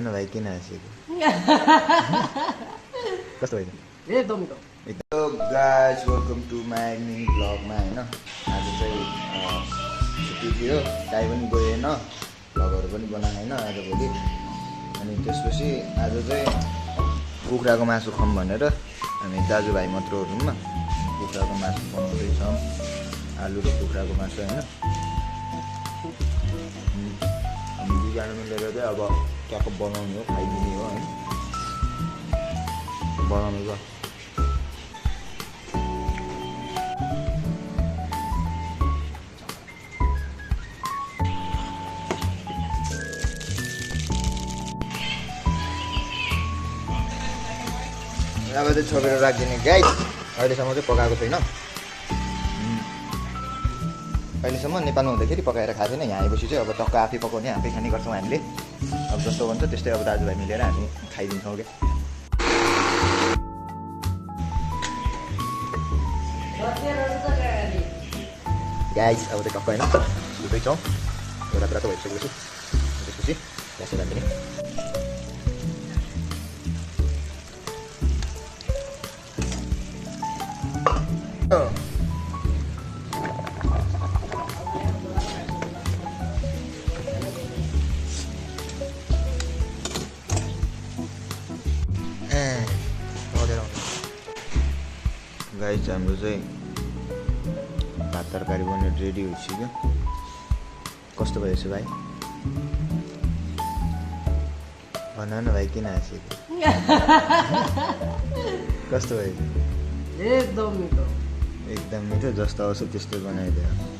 भाइ किन हाँसेको कस्तो भयो एकदम guys welcome to my mini भ्लगमा होइन आज चाहिँ छुट्टी थियो काहीँ पनि गएन भ्लगहरू पनि बनाएन आज भोलि अनि त्यसपछि आज चाहिँ कुखुराको मासु खाऊँ भनेर हामी दाजुभाइ मात्र रुममा कुखुराको मासु बनाउँदैछौँ आलु र कुखुराको मासु होइन हामी दुईजना मिलेर चाहिँ अब ट्याक्क बनाउने हो खाइदिने हो होइन बनाउनु छ अब चाहिँ छोपेर राखिदिने गाइस अहिलेसम्म चाहिँ पकाएको छैन अहिलेसम्म नेपालमा हुँदाखेरि पकाएर खाएको छैन यहाँ आएपछि चाहिँ अब टक्क आफै पकाउने आफै खाने गर्छौँ हामीले अब जस्तो भन्छ त्यस्तै अब दाजुभाइ मिलेर हामी खाइदिन्छौँ क्या गाइस अब चाहिँ टक्क होइन धुँदैछौँ एउटा कुरा त भइसकेपछि त्यसपछि ग्यास राखिदिने गाइस हाम्रो चाहिँ भात तरकारी बनेर रेडी भइसक्यो कस्तो भएछ भाइ भन न भाइ किन हाँसेको कस्तो भएछ एकदम एकदम मिठो जस्तो आउँछ त्यस्तै बनाइदियो